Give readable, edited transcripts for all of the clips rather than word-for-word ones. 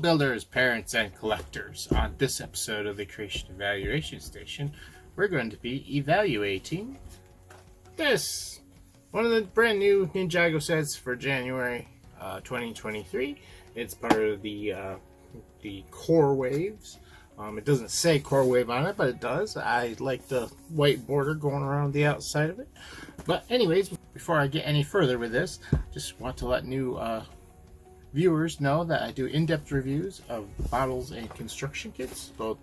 builders, parents, and collectors. On this episode of the Creation Evaluation Station, we're going to be evaluating this. One of the brand new Ninjago sets for January 2023. It's part of the Core Waves. It doesn't say Core Wave on it, but it does. I like the white border going around the outside of it. But anyways, before I get any further with this, just want to let new viewers know that I do in-depth reviews of models and construction kits, both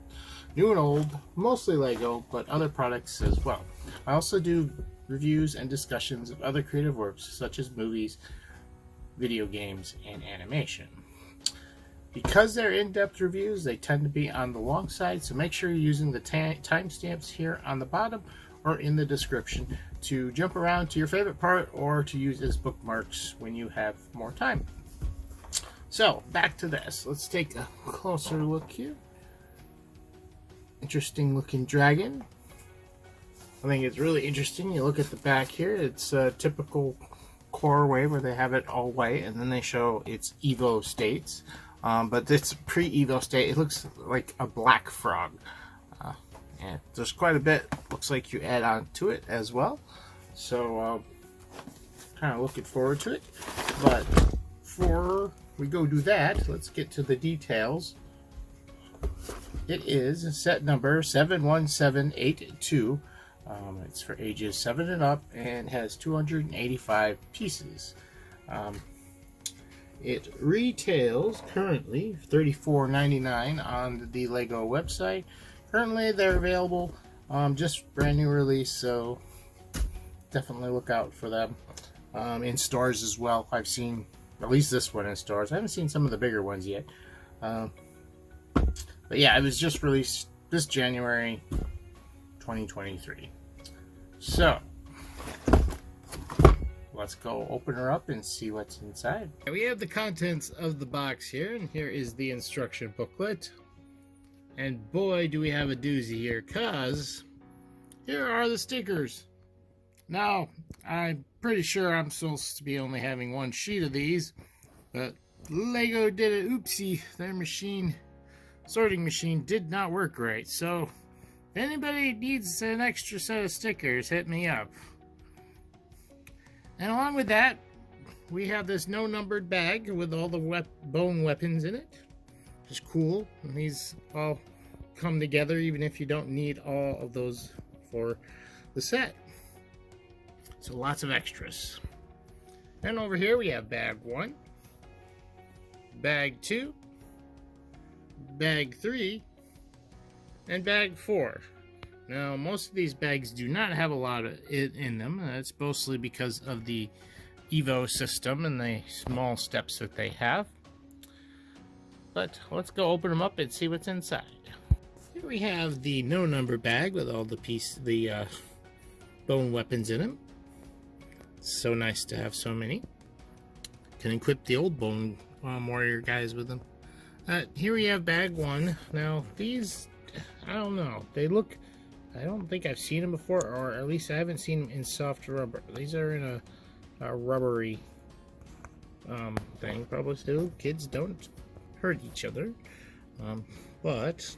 new and old, mostly Lego, but other products as well. I also do reviews and discussions of other creative works such as movies, video games, and animation. Because they're in-depth reviews, they tend to be on the long side, so make sure you're using the timestamps here on the bottom or in the description to jump around to your favorite part or to use as bookmarks when you have more time. So, back to this. Let's take a closer look here. Interesting looking dragon. I think it's really interesting. You look at the back here, it's a typical Core Wave where they have it all white and then they show its Evo states. But it's pre-Evo state. It looks like a black frog. And there's quite a bit. Looks like you add on to it as well. So, kind of looking forward to it. But before we go do that, let's get to the details. It is set number 71782. It's for ages 7 and up and has 285 pieces. It retails currently $34.99 on the Lego website. Currently they're available, just brand new release, so definitely look out for them. In stores as well. I've seen at least this one in stores. I haven't seen some of the bigger ones yet. But yeah, it was just released this January 2023. So, let's go open her up and see what's inside. We have the contents of the box here, and here is the instruction booklet. And boy, do we have a doozy here, cause here are the stickers. Now, I'm pretty sure I'm supposed to be only having one sheet of these, but Lego did it. Oopsie, their sorting machine did not work right. So, if anybody needs an extra set of stickers, hit me up. And along with that, we have this no-numbered bag with all the bone weapons in it. Just cool. And these all come together even if you don't need all of those for the set. So lots of extras. And over here we have bag 1, bag 2, bag 3, and bag 4. Now, most of these bags do not have a lot of it in them. That's mostly because of the Evo system and the small steps that they have. But let's go open them up and see what's inside. Here we have the no-number bag with all the bone weapons in them. So nice to have so many. Can equip the old bone warrior guys with them. Here we have bag 1. Now, these, I don't know. They look, I don't think I've seen them before, or at least I haven't seen them in soft rubber. These are in a rubbery thing, probably, so kids don't hurt each other. But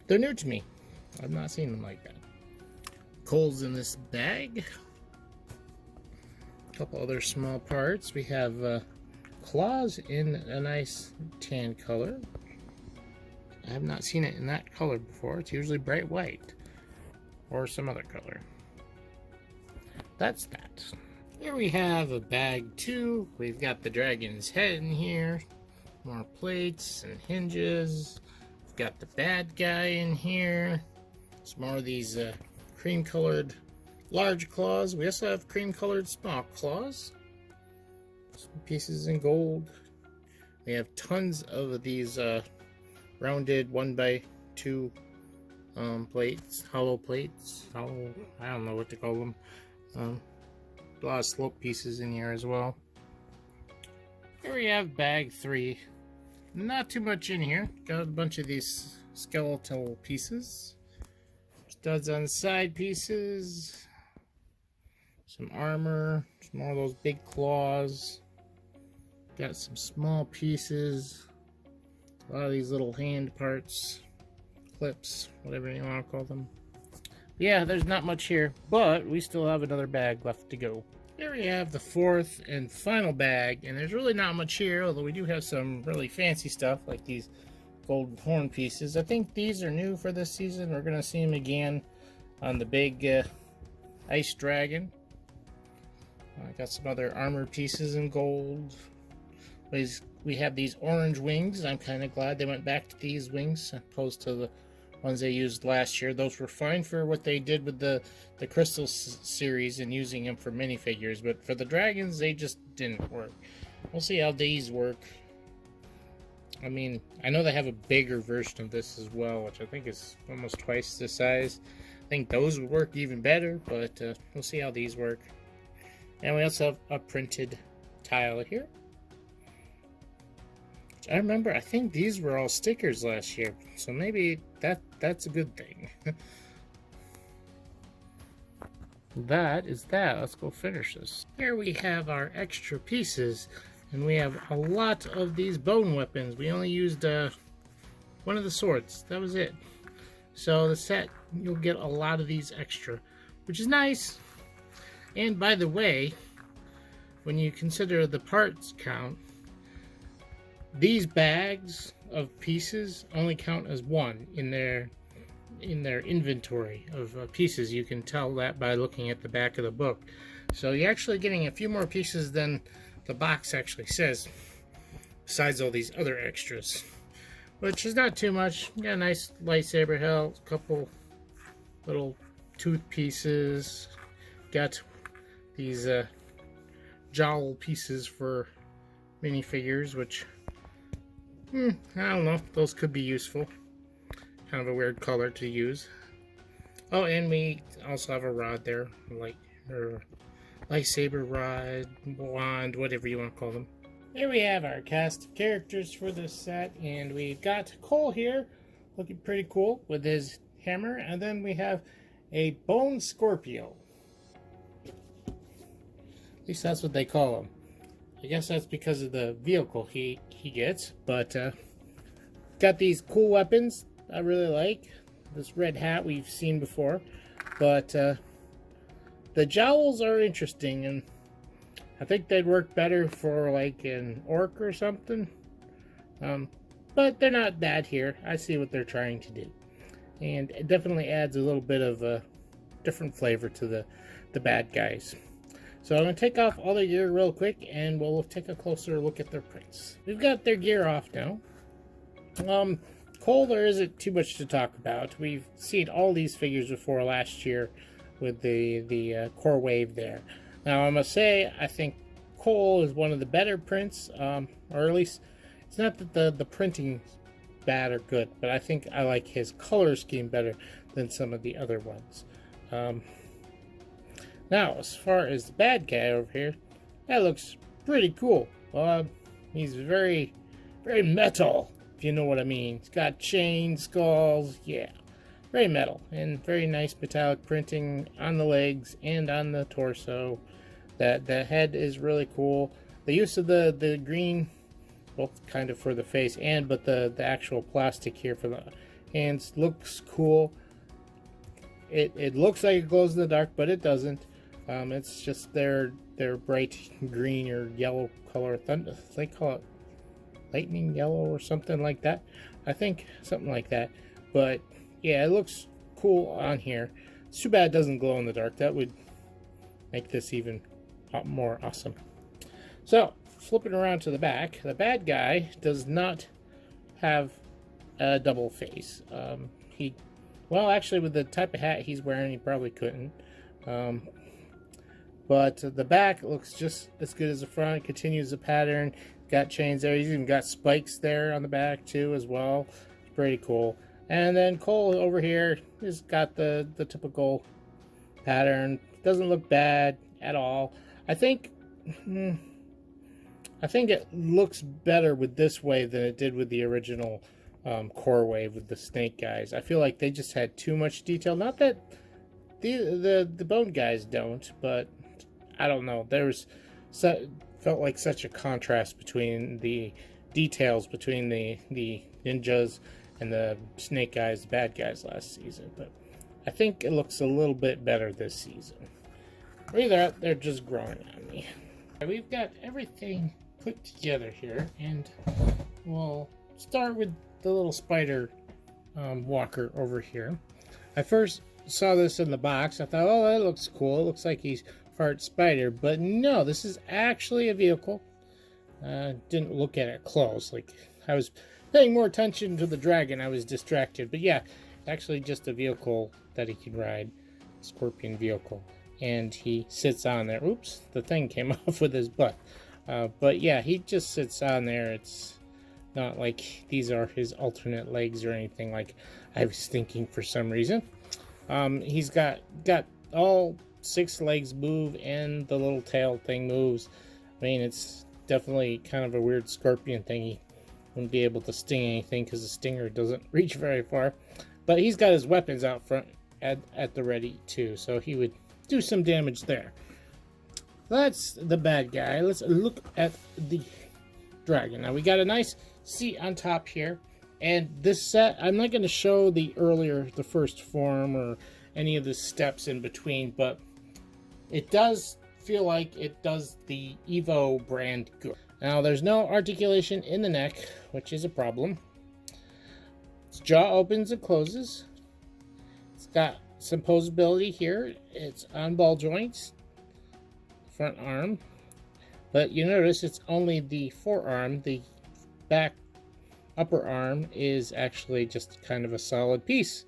they're new to me. I've not seen them like that. Coals in this bag. A couple other small parts. We have claws in a nice tan color. I have not seen it in that color before. It's usually bright white or some other color. That's that. Here we have a bag 2. We've got the dragon's head in here. More plates and hinges. We've got the bad guy in here. Some more of these cream colored large claws. We also have cream colored small claws. Some pieces in gold. We have tons of these rounded 1x2 plates, hollow plates. I don't know what to call them. A lot of slope pieces in here as well. Here we have bag 3. Not too much in here. Got a bunch of these skeletal pieces. Studs on side pieces. Some armor. Some more of those big claws. Got some small pieces. A lot of these little hand parts, clips, whatever you want to call them. Yeah, there's not much here, but we still have another bag left to go. Here we have the fourth and final bag, and there's really not much here, although we do have some really fancy stuff like these gold horn pieces. I think these are new for this season. We're going to see them again on the big ice dragon. I got some other armor pieces in gold. We have these orange wings. I'm kind of glad they went back to these wings opposed to the ones they used last year. Those were fine for what they did with the crystal series and using them for minifigures, but for the dragons they just didn't work. We'll see how these work. I mean, I know they have a bigger version of this as well, which I think is almost twice the size. I think those would work even better, but we'll see how these work. And we also have a printed tile here. I remember, I think these were all stickers last year, so maybe that's a good thing. That is that. Let's go finish this. Here we have our extra pieces, and we have a lot of these bone weapons. We only used one of the swords. That was it. So the set, you'll get a lot of these extra, which is nice. And by the way, when you consider the parts count, these bags of pieces only count as one in their inventory of pieces. You can tell that by looking at the back of the book. So you're actually getting a few more pieces than the box actually says, besides all these other extras, which is not too much. You got a nice lightsaber hilt, a couple little tooth pieces, got these jowl pieces for minifigures, which I don't know, those could be useful. Kind of a weird color to use. Oh, and we also have a rod there, like or lightsaber rod, wand, whatever you want to call them. Here we have our cast of characters for this set, and we've got Cole here, looking pretty cool with his hammer, and then we have a bone Scorpio. At least that's what they call him. I guess that's because of the vehicle he gets, but got these cool weapons I really like. This red hat we've seen before, but the jowls are interesting, and I think they'd work better for like an orc or something, but they're not bad here. I see what they're trying to do, and it definitely adds a little bit of a different flavor to the bad guys. So I'm going to take off all their gear real quick, and we'll take a closer look at their prints. We've got their gear off now. Cole, there isn't too much to talk about. We've seen all these figures before last year with the core wave there. Now I must say, I think Cole is one of the better prints, or at least it's not that the printing's bad or good, but I think I like his color scheme better than some of the other ones. Now, as far as the bad guy over here, that looks pretty cool. He's very, very metal, if you know what I mean. He's got chains, skulls, yeah. Very metal, and very nice metallic printing on the legs and on the torso. The head is really cool. The use of the green, well, kind of for the face, but the actual plastic here for the hands looks cool. It looks like it glows in the dark, but it doesn't. It's just their bright green or yellow color. They call it lightning yellow or something like that. I think something like that. But yeah, it looks cool on here. It's too bad it doesn't glow in the dark. That would make this even more awesome. So flipping around to the back, the bad guy does not have a double face. Well, actually, with the type of hat he's wearing, he probably couldn't. But the back looks just as good as the front. Continues the pattern. Got chains there. He's even got spikes there on the back too as well. Pretty cool. And then Cole over here has got the typical pattern. Doesn't look bad at all. I think it looks better with this wave than it did with the original core wave with the snake guys. I feel like they just had too much detail. Not that the bone guys don't, but I don't know. Felt like such a contrast between the details between the ninjas and the snake guys, the bad guys last season, but I think it looks a little bit better this season. Or either they're just growing on me. We've got everything put together here, and we'll start with the little spider walker over here. I first saw this in the box. I thought, oh, that looks cool. It looks like he's Fart Spider, but no, this is actually a vehicle. Didn't look at it close. Like, I was paying more attention to the dragon. I was distracted, but yeah, actually just a vehicle that he can ride, scorpion vehicle, and he sits on there. Oops, the thing came off with his butt. But yeah, he just sits on there. It's not like these are his alternate legs or anything like I was thinking for some reason. He's got all 6 legs move, and the little tail thing moves. I mean, it's definitely kind of a weird scorpion thing. He wouldn't be able to sting anything because the stinger doesn't reach very far. But he's got his weapons out front at the ready too, so he would do some damage there. That's the bad guy. Let's look at the dragon. Now we got a nice seat on top here, and this set, I'm not going to show the first form or any of the steps in between, but it does feel like it does the Evo brand good. Now there's no articulation in the neck, which is a problem. Its jaw opens and closes. It's got some posability here. It's on ball joints, front arm, but you notice it's only the forearm. The back upper arm is actually just kind of a solid piece.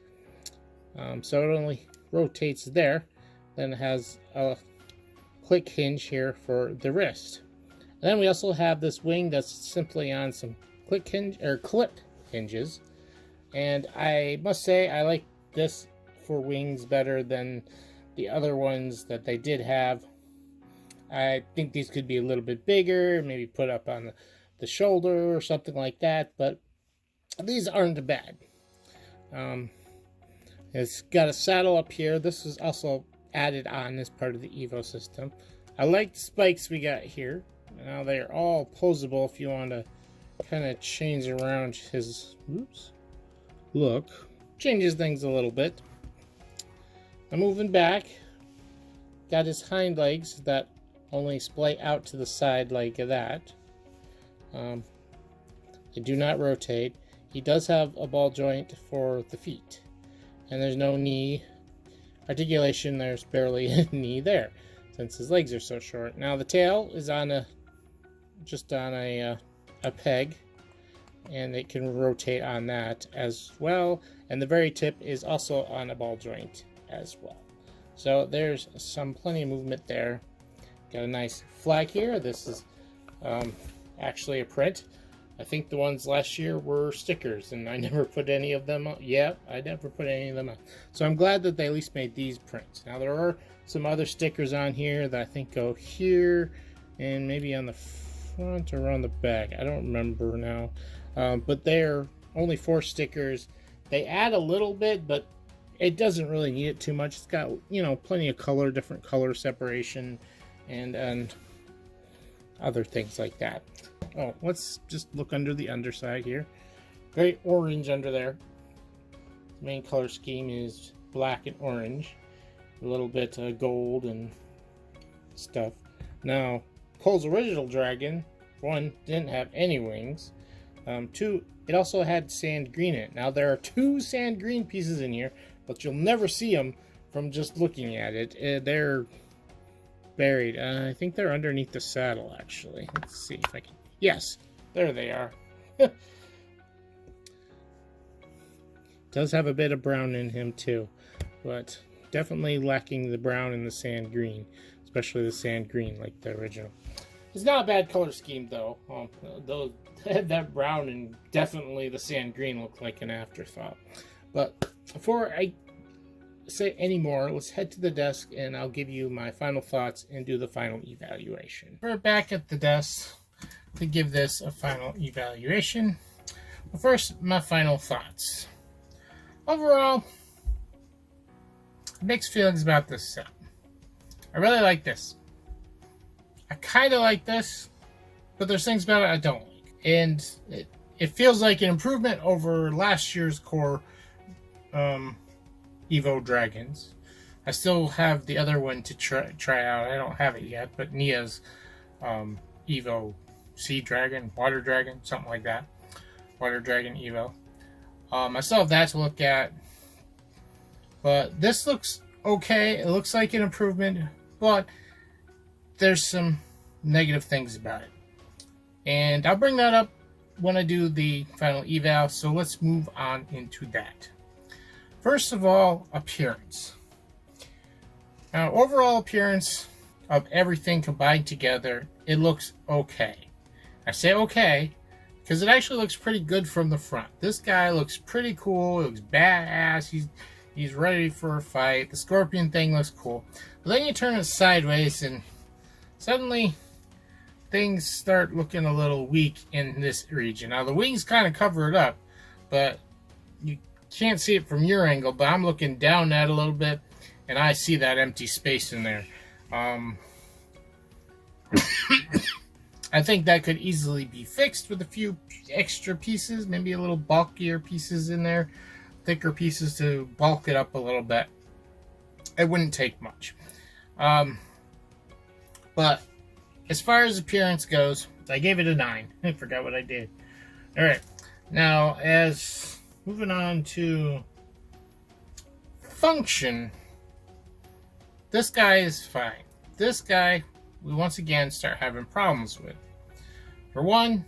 So it only rotates there. Then it has a click hinge here for the wrist. And then we also have this wing that's simply on some clip hinges. And I must say I like this for wings better than the other ones that they did have. I think these could be a little bit bigger, maybe put up on the shoulder or something like that, but these aren't bad. It's got a saddle up here. This is also added on as part of the Evo system. I like the spikes we got here. Now they're all posable if you want to kind of change around his look. Changes things a little bit. I'm moving back. Got his hind legs that only splay out to the side like that. They do not rotate. He does have a ball joint for the feet. And there's no knee articulation. There's barely a knee there since his legs are so short. Now the tail is on just on a peg, and it can rotate on that as well. And the very tip is also on a ball joint as well. So there's plenty of movement there. Got a nice flag here. This is actually a print. I think the ones last year were stickers, and I never put any of them on. Yeah, I never put any of them on. So I'm glad that they at least made these prints. Now there are some other stickers on here that I think go here and maybe on the front or on the back. I don't remember now. But they're only 4 stickers. They add a little bit, but it doesn't really need it too much. It's got, you know, plenty of color, different color separation, and other things like that. Oh, let's just look under the underside here. Very orange under there. The main color scheme is black and orange. A little bit gold and stuff. Now, Cole's original dragon, 1, didn't have any wings. 2, it also had sand green in it. Now, there are 2 sand green pieces in here, but you'll never see them from just looking at it. They're buried. I think they're underneath the saddle, actually. Let's see if I can... Yes, there they are. Does have a bit of brown in him, too. But definitely lacking the brown and the sand green. Especially the sand green, like the original. It's not a bad color scheme, though. Though that brown and definitely the sand green look like an afterthought. But before I say any more, let's head to the desk and I'll give you my final thoughts and do the final evaluation. We're back at the desk to give this a final evaluation. But first, my final thoughts. Overall, mixed feelings about this set. I really like this. I kind of like this, but there's things about it I don't like. and it feels like an improvement over last year's core Evo Dragons. I still have the other one to try out. I don't have it yet, but Nia's Evo Sea Dragon, Water Dragon, something like that. Water Dragon Evo. I still have that to look at. But this looks okay. It looks like an improvement, but there's some negative things about it. And I'll bring that up when I do the final eval, so let's move on into that. First of all, appearance. Now, overall appearance of everything combined together, it looks okay. I say okay because it actually looks pretty good from the front. This guy looks pretty cool. He looks badass. He's ready for a fight. The scorpion thing looks cool. But then you turn it sideways and suddenly things start looking a little weak in this region. Now the wings kind of cover it up, but you can't see it from your angle, but I'm looking down at it a little bit and I see that empty space in there. I think that could easily be fixed with a few extra pieces, maybe a little bulkier pieces in there, thicker pieces to bulk it up a little bit. It wouldn't take much. But as far as appearance goes, I gave it a 9. I forgot what I did. Alright, now as moving on to function, this guy is fine. This guy, we once again start having problems with. For one,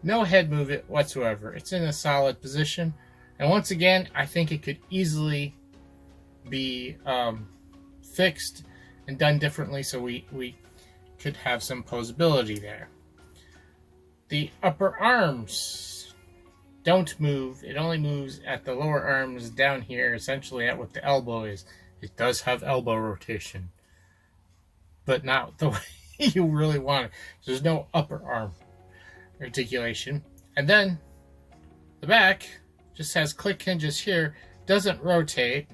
no head movement whatsoever. It's in a solid position. And once again, I think it could easily be fixed and done differently so we could have some posability there. The upper arms don't move. It only moves at the lower arms down here, essentially at what the elbow is. It does have elbow rotation, but not the way you really want it. There's no upper arm articulation. And then the back just has click hinges here, doesn't rotate,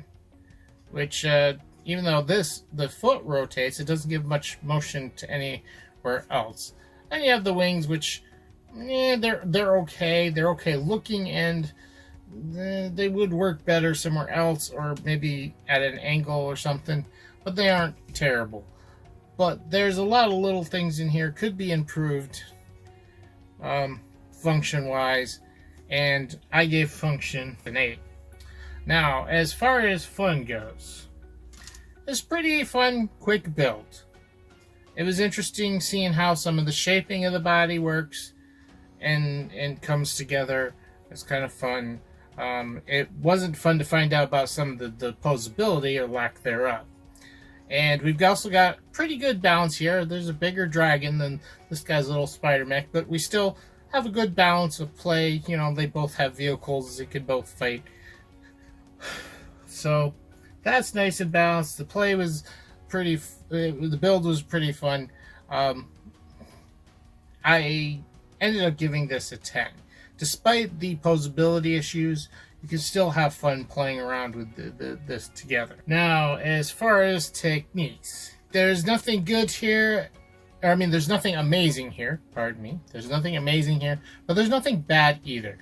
which even though the foot rotates, it doesn't give much motion to anywhere else. And you have the wings, which they're okay. They're okay looking, and they would work better somewhere else, or maybe at an angle or something, but they aren't terrible. But there's a lot of little things in here could be improved function-wise, and I gave function an 8. Now, as far as fun goes, it's pretty fun, quick build. It was interesting seeing how some of the shaping of the body works and comes together. It's kind of fun. It wasn't fun to find out about some of the posability or lack thereof. And we've also got pretty good balance here. There's a bigger dragon than this guy's little spider mech, but we still have a good balance of play. You know, they both have vehicles. They could both fight. So that's nice and balanced. The play was pretty, the build was pretty fun. I ended up giving this a 10. Despite the posability issues, you can still have fun playing around with this together. Now, as far as techniques, there's nothing good here. I mean, there's nothing amazing here. Pardon me. There's nothing amazing here, but there's nothing bad either.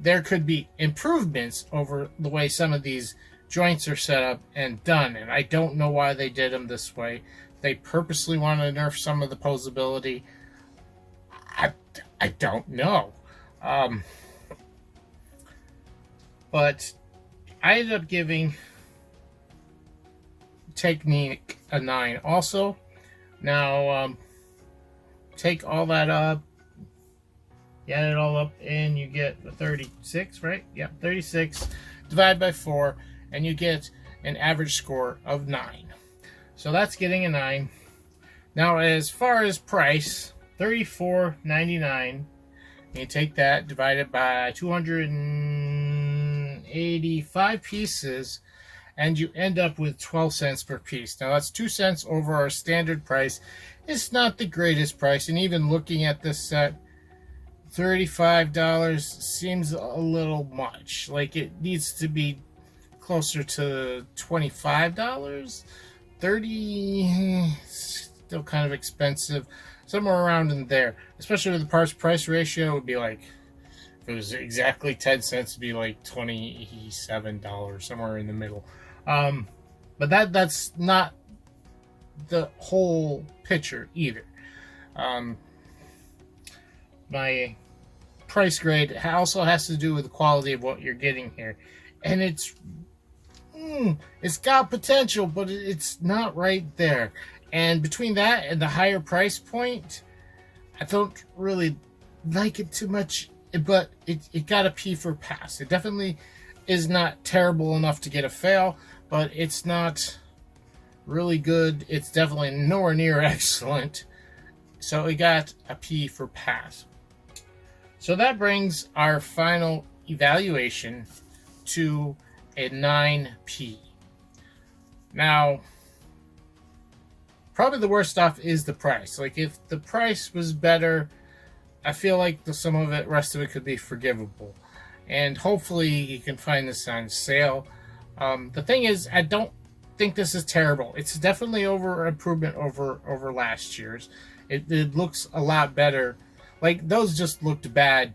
There could be improvements over the way some of these joints are set up and done, and I don't know why they did them this way. They purposely want to nerf some of the posability. I don't know. But I ended up giving technique a 9 also. Now, take all that up, add it all up, and you get a 36, right? Yeah, 36. Divide by 4, and you get an average score of 9. So that's getting a 9. Now, as far as price, $34.99. You take that, divide it by 285 pieces, and you end up with 12 cents per piece. Now, that's 2 cents over our standard price. It's not the greatest price, and even looking at this set, $35 seems a little much. Like, it needs to be closer to $25. $30, still kind of expensive. somewhere around in there. Especially with the parts price ratio, it would be like, if it was exactly 10 cents, it'd be like $27, somewhere in the middle. But that's not the whole picture either. My price grade also has to do with the quality of what you're getting here, and it's got potential, but it's not right there. And between that and the higher price point, I don't really like it too much, but it got a P for pass. It definitely is not terrible enough to get a fail, but it's not really good. It's definitely nowhere near excellent. So it got a P for pass. So that brings our final evaluation to a 9P. Now, probably the worst stuff is the price. Like, if the price was better, I feel like some of it, rest of it could be forgivable. And hopefully you can find this on sale. The thing is, I don't think this is terrible. It's definitely improvement over last year's. It looks a lot better. Like, those just looked bad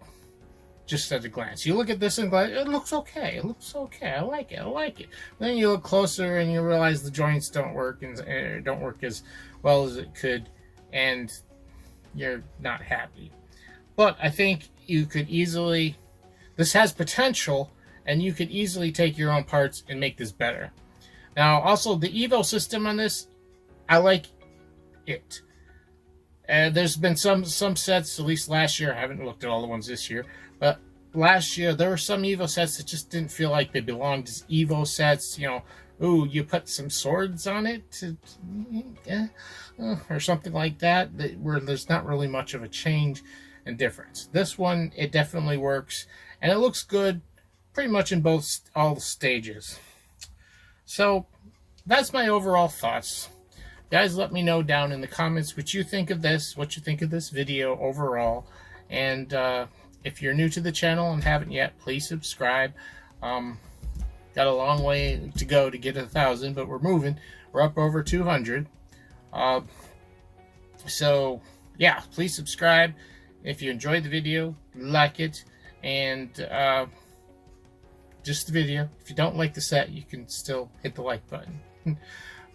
just at a glance. You look at this and go, it looks okay. It looks okay. I like it. I like it. Then you look closer and you realize the joints don't work and don't work as well as it could, and you're not happy. But I think you could easily, this has potential, and you could easily take your own parts and make this better. Now, also the Evo system on this, I like it. There's been some sets, at least last year. I haven't looked at all the ones this year, but last year there were some Evo sets that just didn't feel like they belonged as Evo sets. You know, ooh, you put some swords on it, or something like that, where there's not really much of a change and difference. This one, it definitely works, and it looks good pretty much in all the stages. So that's my overall thoughts. Guys, let me know down in the comments what you think of this, what you think of this video overall. And if you're new to the channel and haven't yet, please subscribe. Got a long way to go to get 1,000, but we're moving. We're up over 200. So yeah, please subscribe. If you enjoyed the video, like it, and just the video. If you don't like the set, you can still hit the like button.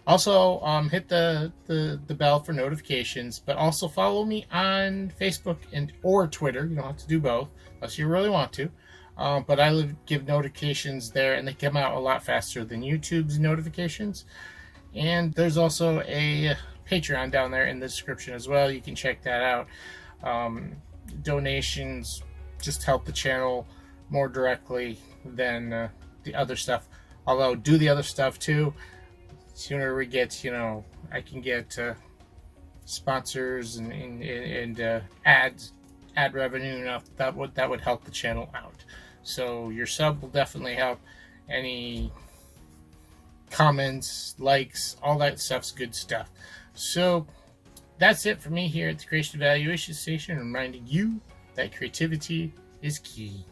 Also, hit the bell for notifications, but also follow me on Facebook or Twitter. You don't have to do both unless you really want to. But I give notifications there, and they come out a lot faster than YouTube's notifications. And there's also a Patreon down there in the description as well. You can check that out. Donations just help the channel more directly than the other stuff. Although, do the other stuff too. Sooner we get, you know, I can get sponsors and ad revenue enough, that would help the channel out. So your sub will definitely help. Any comments, likes, all that stuff's good stuff. So that's it for me here at the Creation Evaluation Station, reminding you that creativity is key.